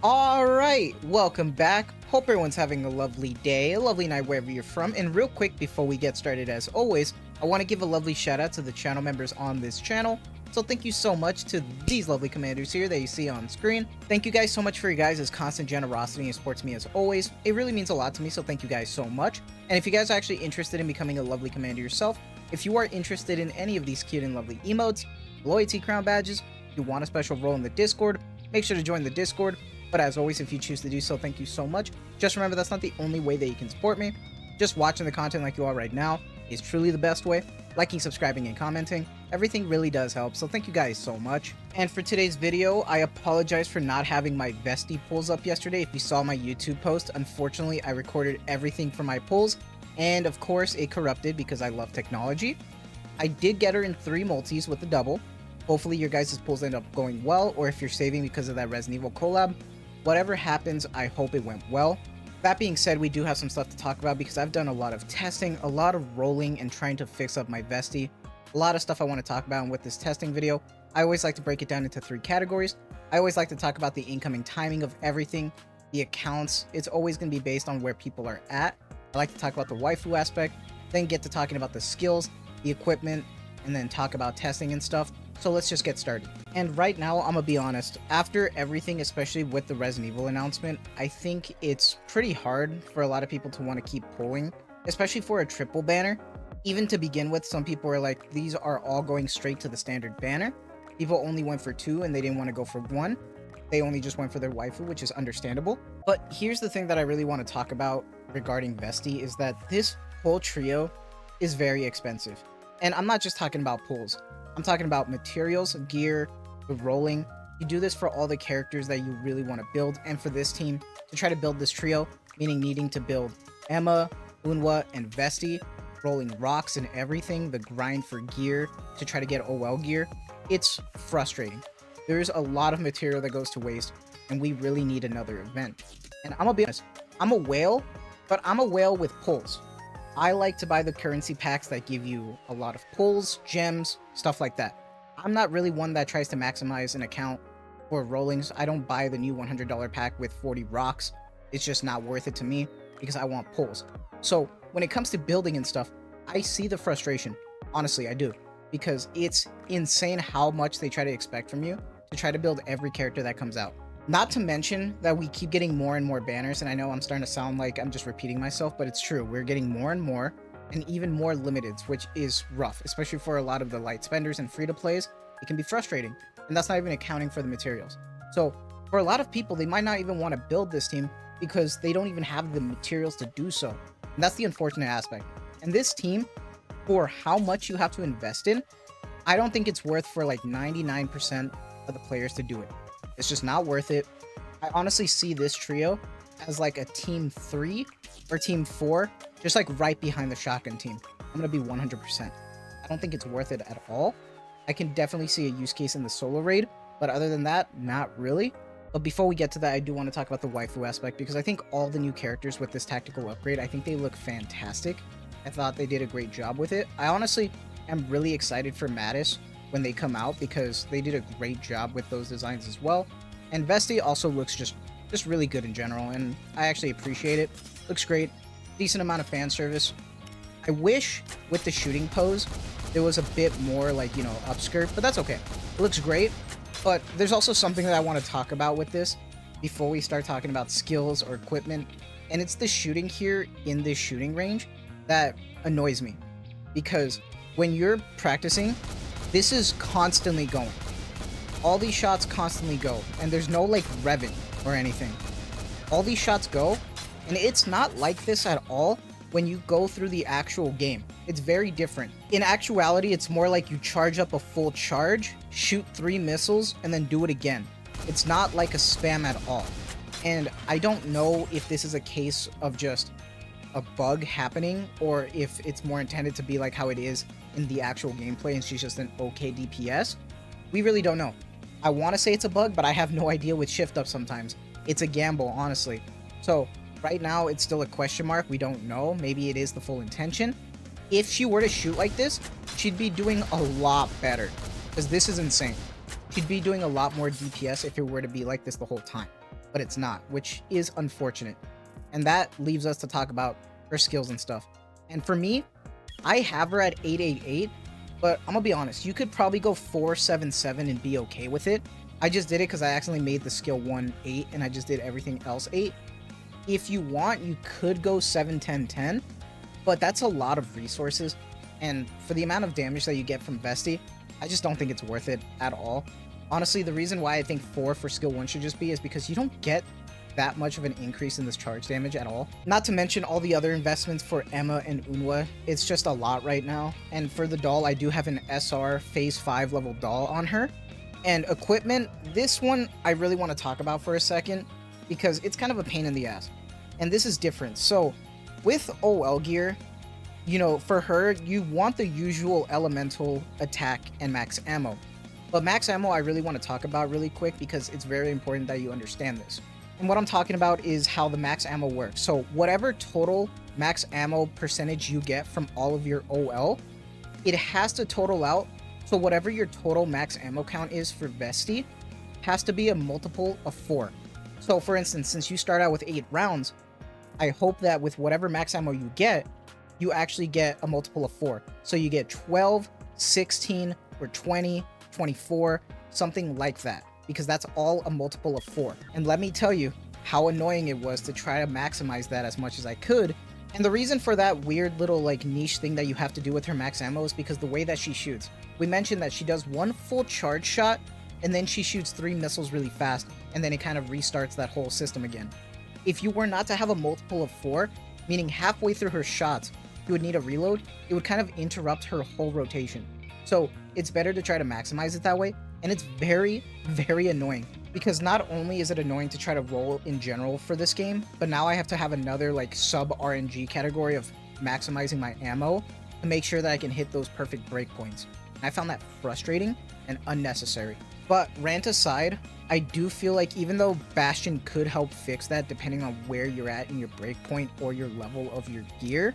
Alright, welcome back. Hope everyone's having a lovely day, a lovely night wherever you're from. And real quick, before we get started, as always, I want to give a lovely shout out to the channel members on this channel. So thank you so much to these lovely commanders here that you see on screen. Thank you guys so much for your guys' constant generosity and support to me as always. It really means a lot to me, so thank you guys so much. And if you guys are actually interested in becoming a lovely commander yourself, if you are interested in any of these cute and lovely emotes, loyalty crown badges, if you want a special role in the Discord, make sure to join the Discord. But as always, if you choose to do so, thank you so much. Just remember, that's not the only way that you can support me. Just watching the content like you are right now is truly the best way. Liking, subscribing, and commenting, everything really does help, so thank you guys so much. And for today's video, I apologize for not having my Vesti pulls up yesterday. If you saw my YouTube post, unfortunately, I recorded everything for my pulls, and of course, it corrupted because I love technology. I did get her in 3 multis with the double. Hopefully, your guys' pulls end up going well, or if you're saving because of that Resident Evil collab, whatever happens, I hope it went well. That being said, we do have some stuff to talk about because I've done a lot of testing, a lot of rolling, and trying to fix up my Vesti. A lot of stuff I want to talk about, and with this testing video, I always like to break it down into 3 categories. I always like to talk about the incoming timing of everything, the accounts. It's always going to be based on where people are at. I like to talk about the waifu aspect, then get to talking about the skills, the equipment, and then talk about testing and stuff. So let's just get started. And right now, I'm gonna be honest, after everything, especially with the Resident Evil announcement, I think it's pretty hard for a lot of people to want to keep pulling, especially for a triple banner. Even to begin with, some people are like, these are all going straight to the standard banner. People only went for 2 and they didn't want to go for 1. They only just went for their waifu, which is understandable. But here's the thing that I really want to talk about regarding Vesti is that this whole trio is very expensive. And I'm not just talking about pulls. I'm talking about materials, gear, the rolling. You do this for all the characters that you really want to build, and for this team to try to build this trio, meaning needing to build Emma, Unwa, and Vesti, rolling rocks and everything, the grind for gear to try to get OL gear, it's frustrating. There's a lot of material that goes to waste, and we really need another event. And I'm gonna be honest, I'm a whale, but I'm a whale with pulls. I like to buy the currency packs that give you a lot of pulls, gems, stuff like that. I'm not really one that tries to maximize an account for rollings. I don't buy the new $100 pack with 40 rocks. It's just not worth it to me because I want pulls. So when it comes to building and stuff, I see the frustration. Honestly, I do. Because it's insane how much they try to expect from you to try to build every character that comes out. Not to mention that we keep getting more and more banners, and I know I'm starting to sound like I'm just repeating myself, but it's true. We're getting more and more, and even more limiteds, which is rough, especially for a lot of the light spenders and free-to-plays. It can be frustrating, and that's not even accounting for the materials. So for a lot of people, they might not even want to build this team because they don't even have the materials to do so. And that's the unfortunate aspect. And this team, for how much you have to invest in, I don't think it's worth for like 99% of the players to do it. It's just not worth it. I honestly see this trio as like a team 3 or team 4, just like right behind the shotgun team. I'm gonna be 100%. I don't think it's worth it at all. I can definitely see a use case in the solo raid, but other than that, not really. But before we get to that, I do want to talk about the waifu aspect because I think all the new characters with this tactical upgrade, I think they look fantastic. I thought they did a great job with it. I honestly am really excited for Mattis when they come out because they did a great job with those designs as well. And Vesti also looks just really good in general, and I actually appreciate it. Looks great. Decent amount of fan service. I wish with the shooting pose there was a bit more like, you know, upskirt, but that's okay. It looks great, but there's also something that I want to talk about with this before we start talking about skills or equipment, and it's the shooting here in this shooting range that annoys me because when you're practicing, this is constantly going. All these shots constantly go, and there's no like revving or anything. All these shots go, and it's not like this at all when you go through the actual game. It's very different. In actuality, it's more like you charge up a full charge, shoot 3 missiles, and then do it again. It's not like a spam at all. And I don't know if this is a case of just a bug happening or if it's more intended to be like how it is in the actual gameplay and she's just an okay DPS. We really don't know. I want to say it's a bug, but I have no idea with shift up sometimes. It's a gamble, honestly. So right now it's still a question mark. We don't know. Maybe it is the full intention. If she were to shoot like this, she'd be doing a lot better because this is insane. She'd be doing a lot more DPS if it were to be like this the whole time. but it's not, which is unfortunate. And that leaves us to talk about her skills and stuff. And for me, I have her at 888, but I'm gonna be honest, you could probably go 477 and be okay with it. I just did it because I accidentally made the skill 1 8 and I just did everything else 8. If you want, you could go 7 10 10, but that's a lot of resources, and for the amount of damage that you get from Vesti, I just don't think it's worth it at all. Honestly, the reason why I think 4 for skill 1 should just be is because you don't get that much of an increase in this charge damage at all. Not to mention all the other investments for Emma and Unwa. It's just a lot right now. And for the doll, I do have an SR phase 5 level doll on her. And equipment, this one I really want to talk about for a second because it's kind of a pain in the ass. And this is different. So with OL gear, you know, for her, you want the usual elemental attack and max ammo. But max ammo I really want to talk about really quick because it's very important that you understand this. And what I'm talking about is how the max ammo works. So whatever total max ammo percentage you get from all of your OL, it has to total out. So whatever your total max ammo count is for Vesti has to be a multiple of 4. So for instance, since you start out with 8 rounds, I hope that with whatever max ammo you get, you actually get a multiple of 4. So you get 12, 16, or 20, 24, something like that, because that's all a multiple of 4. And let me tell you how annoying it was to try to maximize that as much as I could. And the reason for that weird little like niche thing that you have to do with her max ammo is because the way that she shoots. We mentioned that she does 1 full charge shot and then she shoots 3 missiles really fast, and then it kind of restarts that whole system again. If you were not to have a multiple of 4, meaning halfway through her shots you would need a reload, it would kind of interrupt her whole rotation. So it's better to try to maximize it that way, and it's very, very annoying because not only is it annoying to try to roll in general for this game, but now I have to have another like sub RNG category of maximizing my ammo to make sure that I can hit those perfect breakpoints. And I found that frustrating and unnecessary. But rant aside, I do feel like even though Bastion could help fix that depending on where you're at in your breakpoint or your level of your gear,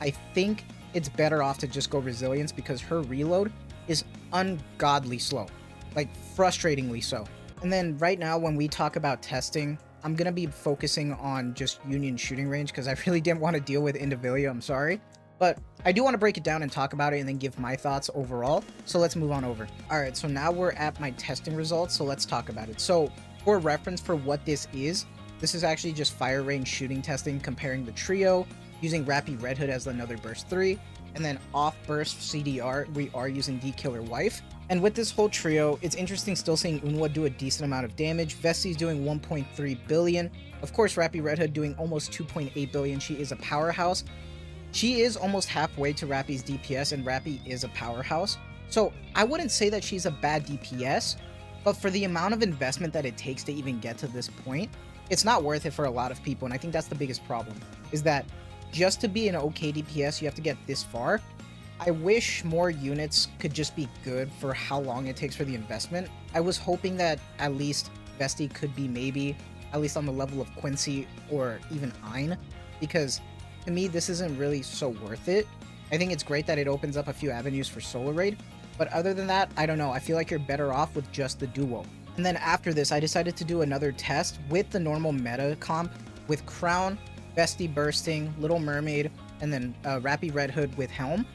I think it's better off to just go Resilience because her reload is ungodly slow, like frustratingly so. And then right now when we talk about testing, I'm going to be focusing on just Union shooting range because I really didn't want to deal with Indivilia, I'm sorry. But I do want to break it down and talk about it and then give my thoughts overall. So let's move on over. All right, so now we're at my testing results, so let's talk about it. So for reference for what this is actually just fire range shooting testing comparing the trio, using Rappy Red Hood as another burst 3, and then off burst CDR, we are using D Killer Wife. And with this whole trio, it's interesting still seeing Unwa do a decent amount of damage. Vesti's doing 1.3 billion. Of course, Rappy Red Hood doing almost 2.8 billion. She is a powerhouse. She is almost halfway to Rappy's DPS, and Rappy is a powerhouse. So I wouldn't say that she's a bad DPS, but for the amount of investment that it takes to even get to this point, it's not worth it for a lot of people. And I think that's the biggest problem, is that just to be an okay DPS, you have to get this far. I wish more units could just be good for how long it takes for the investment. I was hoping that at least Vesti could be maybe at least on the level of Quincy or even Ein, because to me this isn't really so worth it. I think it's great that it opens up a few avenues for solo raid, but other than that, I don't know, I feel like you're better off with just the duo. And then after this, I decided to do another test with the normal meta comp with Crown, Vesti bursting, Little Mermaid, and then Rappy Red Hood with Helm.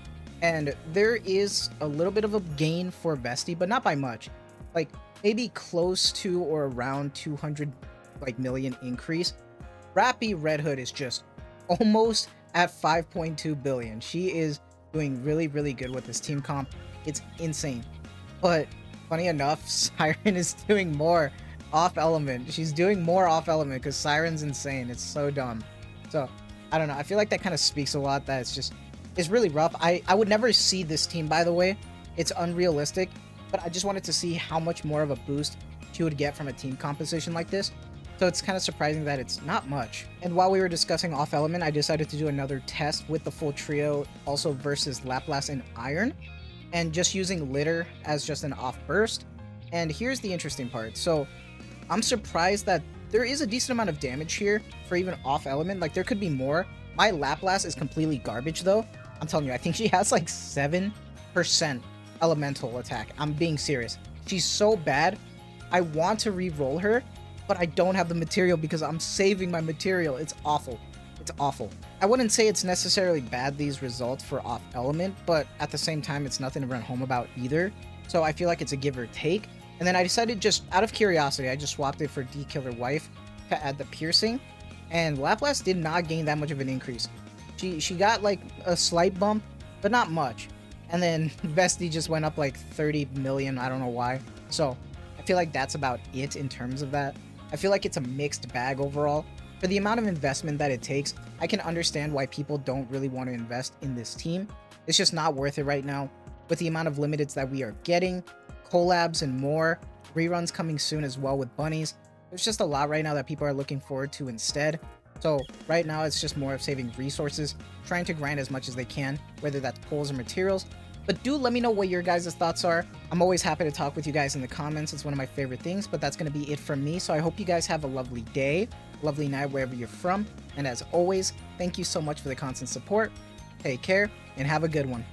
And there is a little bit of a gain for Vesti, but not by much. Like maybe close to or around 200 million increase. Rappy Red Hood is just almost at 5.2 billion. She is doing really, really good with this team comp. It's insane. But funny enough, Siren is doing more off element. She's doing more off element because Siren's insane. It's so dumb. So I don't know. I feel like that kind of speaks a lot that it's really rough. I would never see this team, by the way. It's unrealistic, but I just wanted to see how much more of a boost she would get from a team composition like this. So it's kind of surprising that it's not much. And while we were discussing off element, I decided to do another test with the full trio also versus Laplace and Iron, and just using Litter as just an off burst. And here's the interesting part. So I'm surprised that there is a decent amount of damage here for even off element. Like there could be more. My Laplace is completely garbage though. I'm telling you, I think she has like 7% elemental attack. I'm being serious. She's so bad. I want to re-roll her, but I don't have the material because I'm saving my material. It's awful. It's awful. I wouldn't say it's necessarily bad, these results for off element, but at the same time, it's nothing to run home about either. So I feel like it's a give or take. And then I decided, just out of curiosity, I just swapped it for D-Killer Wife to add the piercing. And Laplace did not gain that much of an increase. She got like a slight bump, but not much. And then Vesti just went up like 30 million, I don't know why. So I feel like that's about it in terms of that. I feel like it's a mixed bag overall. For the amount of investment that it takes, I can understand why people don't really want to invest in this team. It's just not worth it right now. With the amount of limiteds that we are getting, collabs and more, reruns coming soon as well with bunnies, there's just a lot right now that people are looking forward to instead. So right now it's just more of saving resources, trying to grind as much as they can, whether that's pulls or materials. But do let me know what your guys' thoughts are. I'm always happy to talk with you guys in the comments. It's one of my favorite things, but that's going to be it from me. So I hope you guys have a lovely day, lovely night wherever you're from. And as always, thank you so much for the constant support. Take care and have a good one.